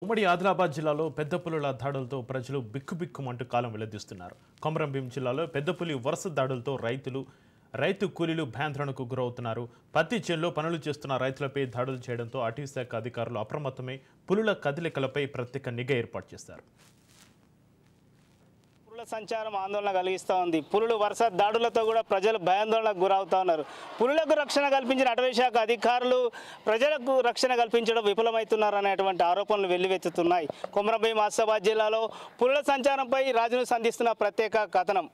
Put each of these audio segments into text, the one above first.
ఉమ్మడి ఆదిలాబాద్ జిల్లాలో పెద్ద పులుల దాడులతో ప్రజలు బిక్కుబిక్కుమంటూ కాలం వెల్లదీస్తున్నారు. కొమరంభీం జిల్లాలో పెద్ద పులి వరుస దాడులతో రైతు కూలీలు భయాందోళనకు గురవుతున్నారు. పత్తి చేనులో పనులు చేస్తున్న రైతులపై దాడులు చేయడంతో అటవీశాఖ అధికారులు అప్రమత్తమై పులుల కదలికలపై ప్రత్యేక నిఘా ఏర్పాటు చేశారు. పులుల సంచారం ఆందోళన కలిగిస్తూ ఉంది. పులులు వరుస దాడులతో కూడా ప్రజలు భయాందోళనకు గురవుతా ఉన్నారు. పులులకు రక్షణ కల్పించిన అటవీశాఖ అధికారులు ప్రజలకు రక్షణ కల్పించడం విఫలమవుతున్నారు అనేటువంటి ఆరోపణలు వెల్లువెత్తుతున్నాయి. కొమరంభీం ఆసిఫాబాద్ జిల్లాలో పులుల సంచారంపై రాజును సంధిస్తున్న ప్రత్యేక కథనం.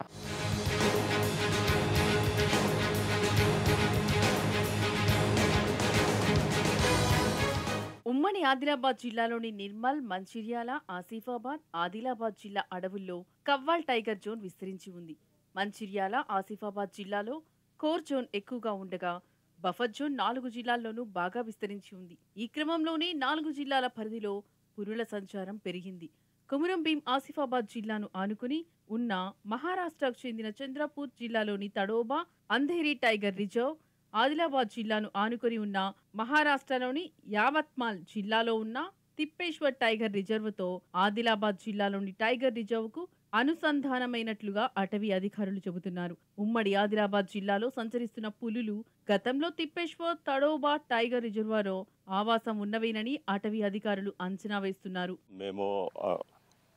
ఉమ్మడి ఆదిలాబాద్ జిల్లాలోని నిర్మల్, మంచిర్యాల, ఆసిఫాబాద్, ఆదిలాబాద్ జిల్లా అడవుల్లో కవ్వాల్ టైగర్ జోన్ విస్తరించి ఉంది. మంచిర్యాల, ఆసిఫాబాద్ జిల్లాలో కోర్ జోన్ ఎక్కువగా ఉండగా బఫర్ జోన్ 4 జిల్లాల్లోనూ బాగా విస్తరించి ఉంది. ఈ క్రమంలోనే 4 జిల్లాల పరిధిలో పులుల సంచారం పెరిగింది. కొమురంభీం ఆసిఫాబాద్ జిల్లాను ఆనుకుని ఉన్న మహారాష్ట్రకు చెందిన చంద్రపూర్ జిల్లాలోని తడోబా, అంధేరి టైగర్ రిజర్వ్, ఆదిలాబాద్ జిల్లాను ఆనుకొని ఉన్న మహారాష్ట్రలోని యావత్మాల్ జిల్లాలో ఉన్న తిప్పేశ్వర్ టైగర్ రిజర్వ్తో ఆదిలాబాద్ జిల్లాలోని టైగర్ రిజర్వ్కు అనుసంధానమైనట్లుగా అటవీ అధికారులు చెబుతున్నారు. ఉమ్మడి ఆదిలాబాద్ జిల్లాలో సంచరిస్తున్న పులులు గతంలో తిప్పేశ్వర్, తడోబా టైగర్ రిజర్వాలో ఆవాసం ఉన్నవేనని అటవీ అధికారులు అంచనా వేస్తున్నారు. మేము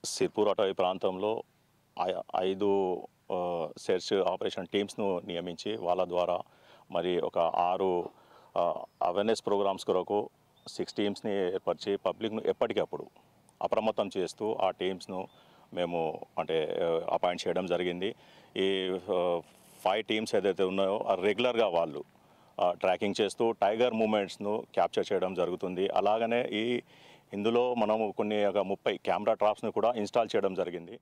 సిర్పూర్ అటవీ ప్రాంతంలో 5 సెర్చ్ ఆపరేషన్ టీమ్స్ను నియమించి వాళ్ళ ద్వారా మరి ఒక 6 అవేర్నెస్ ప్రోగ్రామ్స్ కొరకు 6 టీమ్స్ని ఏర్పరిచి పబ్లిక్ను ఎప్పటికప్పుడు అప్రమత్తం చేస్తూ ఆ టీమ్స్ను మేము అపాయింట్ చేయడం జరిగింది. ఈ 5 టీమ్స్ ఏదైతే ఉన్నాయో రెగ్యులర్గా వాళ్ళు ట్రాకింగ్ చేస్తూ టైగర్ మూమెంట్స్ను క్యాప్చర్ చేయడం జరుగుతుంది. అలాగనే ఇందులో మనము కొన్ని 30 కెమెరా ట్రాప్స్ను కూడా ఇన్స్టాల్ చేయడం జరిగింది.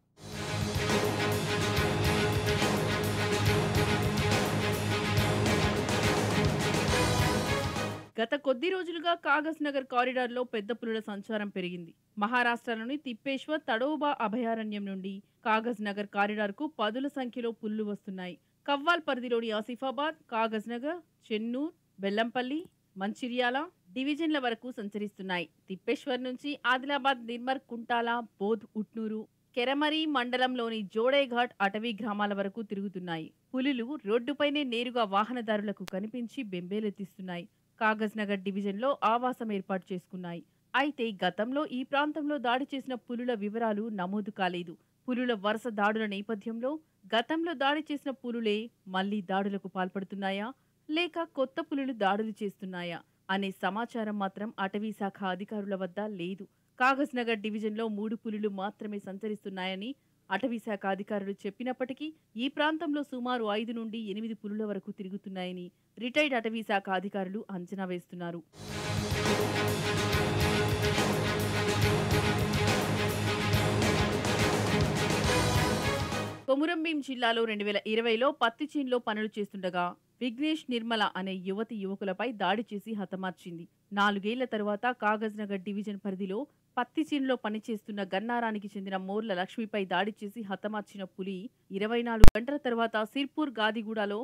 గత కొద్ది రోజులుగా కాగజ్ నగర్ కారిడార్లో పెద్ద పులుల సంచారం పెరిగింది. మహారాష్ట్రలోని తిప్పేశ్వర్, తడోబా అభయారణ్యం నుండి కాగజ్ నగర్ కారిడార్కు పదుల సంఖ్యలో పులులు వస్తున్నాయి. కవ్వాల్ పరిధిలోని ఆసిఫాబాద్, కాగజ్ నగర్, చెన్నూర్, బెల్లంపల్లి, మంచిర్యాల డివిజన్ల వరకు సంచరిస్తున్నాయి. తిప్పేశ్వర్ నుంచి ఆదిలాబాద్, నిర్మల్, కుంటాల, బోధ్, ఉట్నూరు, కెరమరి మండలంలోని జోడేఘాట్ అటవీ గ్రామాల వరకు తిరుగుతున్నాయి. పులులు రోడ్డుపైనే నేరుగా వాహనదారులకు కనిపించి బెంబేలెత్తిస్తున్నాయి. కాగజ్ నగర్ డివిజన్లో ఆవాసం ఏర్పాటు చేసుకున్నాయి. అయితే గతంలో ఈ ప్రాంతంలో దాడి చేసిన పులుల వివరాలు నమోదు కాలేదు. పులుల వరుస దాడుల నేపథ్యంలో గతంలో దాడి చేసిన పులులే మళ్లీ దాడులకు పాల్పడుతున్నాయా లేక కొత్త పులులు దాడులు చేస్తున్నాయా అనే సమాచారం మాత్రం అటవీ శాఖ అధికారుల వద్ద లేదు. కాగజ్ నగర్ డివిజన్లో 3 పులులు మాత్రమే సంచరిస్తున్నాయని అటవీ శాఖ అధికారులు చెప్పినప్పటికీ ఈ ప్రాంతంలో సుమారు 5 నుండి 8 పులుల వరకు తిరుగుతున్నాయని రిటైర్డ్ అటవీ శాఖ అధికారులు అంచనా వేస్తున్నారు. కొమురంభీం జిల్లాలో 2020లో పత్తి చేనులో పనులు చేస్తుండగా విఘ్నేష్, నిర్మల అనే యువకులపై దాడి చేసి హతమార్చింది. 4 ఏళ్ల తరువాత కాగజ్ నగర్ డివిజన్ పరిధిలో పత్తి చేనులో పనిచేస్తున్న గన్నారానికి చెందిన మోర్ల లక్ష్మిపై దాడి చేసి హతమార్చిన పులి 24 గంటల తర్వాత సిర్పూర్ గాదిగూడలో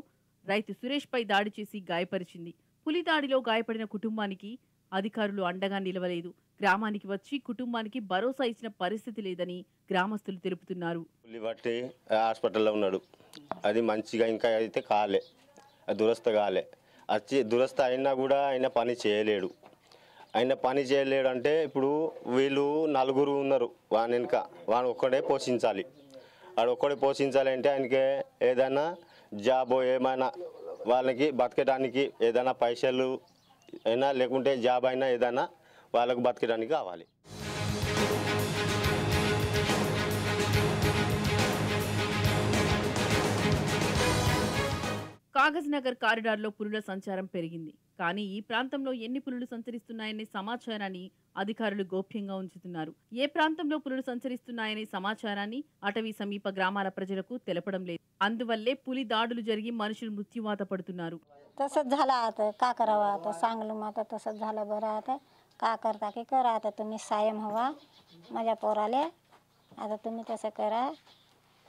రైతు సురేష్ పై దాడి చేసి గాయపరిచింది. పులి దాడిలో గాయపడిన కుటుంబానికి అధికారులు అండగా నిలవలేదు. గ్రామానికి వచ్చి కుటుంబానికి భరోసా ఇచ్చిన పరిస్థితి లేదని గ్రామస్తులు తెలుపుతున్నారు. పులి బట్టి హాస్పిటల్లో ఉన్నాడు. అది మంచిగా ఇంకా అయితే కాలే, దురస్త కాలే. దురస్త అయినా కూడా ఆయన పని చేయలేడు. అంటే ఇప్పుడు వీళ్ళు 4 ఉన్నారు. వాని వెనుక వాడు ఒక్కడే పోషించాలి. వాడు ఒక్కడే పోషించాలి అంటే ఆయనకి ఏదైనా జాబ్ ఏమైనా వాళ్ళకి బతకడానికి ఏదైనా పైసలు అయినా లేకుంటే జాబ్ అయినా ఏదైనా వాళ్ళకు బతకడానికి కావాలి. కాగజ్ నగర్ కారిడార్లో పులుల సంచారం పెరిగింది. కానీ ఈ ప్రాంతంలో ఎన్ని పులులు సంచరిస్తున్నాయనే సమాచారాన్ని అధికారులు గోప్యంగా ఉంచుతున్నారు. ఏ ప్రాంతంలో పులులు సంచరిస్తున్నాయనే సమాచారాన్ని అటవీ సమీప గ్రామాల ప్రజలకు తెలపడం లేదు. అందువల్లే పులి దాడులు జరిగి మనుషులు మృత్యువాత పడుతున్నారు. तसंच झालं आता का करावं, आता सांगलं मग आता तसंच झालं. बरं आता का करता की करा, आता तुम्ही सायम हवा माझ्या पोराले, आता तुम्ही तसं करा.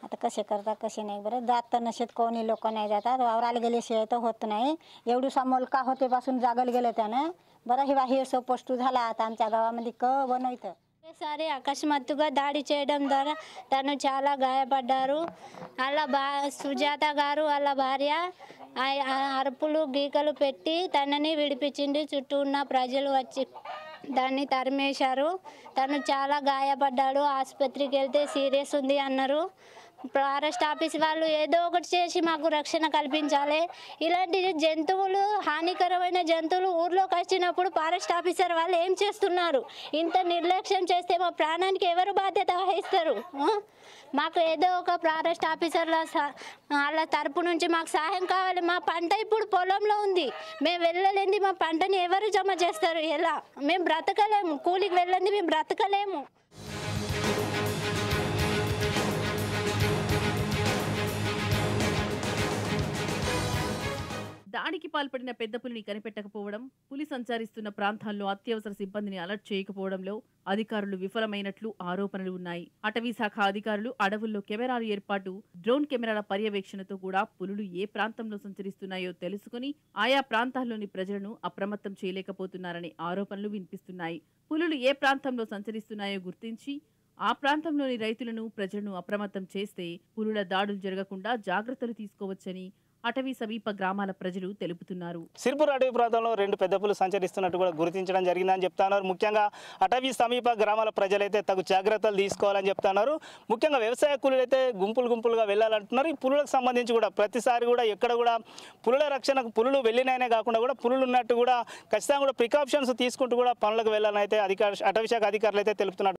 आता कसे करता कसे नाही. बरं जात तर नशेत कोणी लोक नाही जातात. वावराला गेल्याशिवाय तर होत नाही. एवढी मोलका होतेपासून जागल गेलं त्यानं. बरं हे असं पोस्टू झाला आता आमच्या गावामध्ये बनवतं. ఒకేసారి అకస్మాత్తుగా దాడి చేయడం ద్వారా తను చాలా గాయపడ్డారు. సుజాత గారు వాళ్ళ భార్య అరుపులు గీకలు పెట్టి తనని విడిపించింది. చుట్టూ ఉన్న ప్రజలు వచ్చి దాన్ని తరిమేశారు. తను చాలా గాయపడ్డాడు. ఆసుపత్రికి వెళ్తే సీరియస్ ఉంది అన్నారు. ఫారెస్ట్ ఆఫీస్ వాళ్ళు ఏదో ఒకటి చేసి మాకు రక్షణ కల్పించాలి. ఇలాంటి జంతువులు, హానికరమైన జంతువులు ఊర్లోకి వచ్చినప్పుడు ఫారెస్ట్ ఆఫీసర్ వాళ్ళు ఏం చేస్తున్నారు? ఇంత నిర్లక్ష్యం చేస్తే మా ప్రాణానికి ఎవరు బాధ్యత వహిస్తారు? మాకు ఏదో ఒక ఫారెస్ట్ ఆఫీసర్ల వాళ్ళ తరపు నుంచి మాకు సహాయం కావాలి. మా పంట ఇప్పుడు పొలంలో ఉంది, మేము వెళ్ళలేంది మా పంటని ఎవరు జమ చేస్తారు? ఎలా? మేము బ్రతకలేము, కూలికి వెళ్ళండి మేము బ్రతకలేము. దాడికి పాల్పడిన పెద్ద పులిని కనిపెట్టకపోవడం, పులి సంచరిస్తున్న ప్రాంతాల్లో అత్యవసర సిబ్బందిని అలర్ట్ చేయకపోవడంలో అధికారులు విఫలమైనట్లు ఆరోపణలు ఉన్నాయి. అటవీ శాఖ అధికారులు అడవుల్లో కెమెరాల ఏర్పాటు, డ్రోన్ కెమెరాల పర్యవేక్షణతో కూడా పులులు ఏ ప్రాంతంలో సంచరిస్తున్నాయో తెలుసుకుని ఆయా ప్రాంతాల్లోని ప్రజలను అప్రమత్తం చేయలేకపోతున్నారనే ఆరోపణలు వినిపిస్తున్నాయి. పులులు ఏ ప్రాంతంలో సంచరిస్తున్నాయో గుర్తించి ఆ ప్రాంతంలోని రైతులను, ప్రజలను అప్రమత్తం చేస్తే పులుల దాడులు జరగకుండా జాగ్రత్తలు తీసుకోవచ్చని అటవీ సమీప గ్రామాల ప్రజలు తెలుపుతున్నారు. సిర్పూర్ అటవీ ప్రాంతంలో 2 పెద్ద పులులు సంచరిస్తున్నట్టు కూడా గుర్తించడం జరిగిందని చెప్తున్నారు. ముఖ్యంగా అటవీ సమీప గ్రామాల ప్రజలైతే తగు జాగ్రత్తలు తీసుకోవాలని చెప్తున్నారు. ముఖ్యంగా వ్యవసాయ కూలీలు అయితే గుంపులుగా వెళ్ళాలంటున్నారు. ఈ పులులకు సంబంధించి కూడా ప్రతిసారి కూడా ఎక్కడ కూడా పులుల రక్షణకు పులులు వెళ్ళిననే కాకుండా కూడా పులులు ఉన్నట్టు కూడా ఖచ్చితంగా కూడా ప్రికాషన్స్ తీసుకుంటూ కూడా పనులకు వెళ్ళాలని అయితే అటవీ శాఖ అధికారులు అయితే తెలుపుతున్నారు.